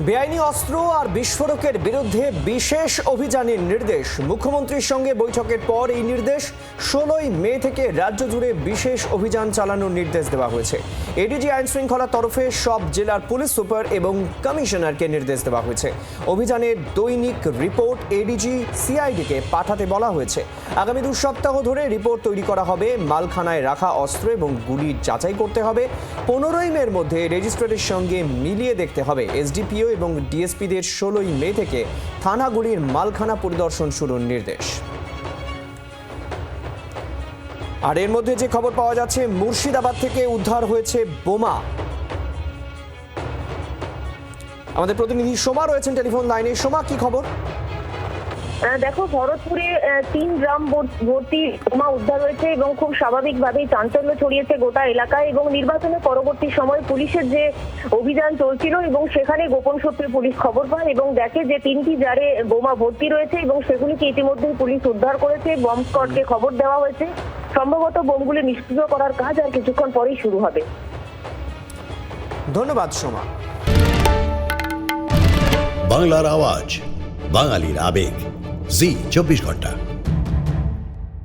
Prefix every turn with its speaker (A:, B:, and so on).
A: বেআইনি অস্ত্র আর বিস্ফোরকের বিরুদ্ধে বিশেষ অভিযানের নির্দেশ। মুখ্যমন্ত্রীর সঙ্গে বৈঠকের পর এই নির্দেশ 16ই মে থেকে রাজ্য জুড়ে বিশেষ অভিযান চালানোর নির্দেশ দেওয়া হয়েছে। এডিজি আইন শৃঙ্খলার তরফে সব জেলার পুলিশ সুপার এবং কমিশনারকে নির্দেশ দেওয়া হয়েছে। অভিযানের দৈনিক রিপোর্ট এডিজি সিআইডিকে পাঠাতে বলা হয়েছে। আগামী 2 সপ্তাহ ধরে রিপোর্ট তৈরি করা হবে। মালখানায় রাখা অস্ত্র এবং গুলি যাচাই করতে হবে। 15ই মের মধ্যে রেজিস্ট্রারের সঙ্গে মিলিয়ে দেখতে হবে। এসডিপিও এবং ডিএসপিদের 16ই মে থেকে থানাগুলির মালখানা পরিদর্শন শুরুর নির্দেশ। আর এর মধ্যে যে খবর পাওয়া যাচ্ছে, মুর্শিদাবাদ থেকে উদ্ধার হয়েছে বোমা। আমাদের প্রতিনিধি সোমা রয়েছেন টেলিফোন লাইনে। সোমা, কি খবর?
B: দেখো, ভরতপুরে 3 ড্রাম ভর্তি বোমা উদ্ধার হয়েছে এবং খুব স্বাভাবিকভাবেই চাঞ্চল্য ছড়িয়েছে গোটা এলাকায়। এবং নির্বাচনের পরবর্তী সময় পুলিশের যে অভিযান চলছিল এবং সেখানে গোপন সূত্রে পুলিশ খবর পায় এবং দেখে যে 3টি জারে বোমা ভর্তি রয়েছে এবং সেগুলিকে ইতিমধ্যেই পুলিশ উদ্ধার করেছে। বম্ব স্কোয়াডকে খবর দেওয়া হয়েছে। সম্ভবত বোমগুলি নিষ্ক্রিয় করার কাজ আর কিছুক্ষণ পরেই শুরু হবে।
A: ধন্যবাদ সোমা।
C: বাংলার আওয়াজ, বাঙালির আবেগ, জি 24 ঘন্টা।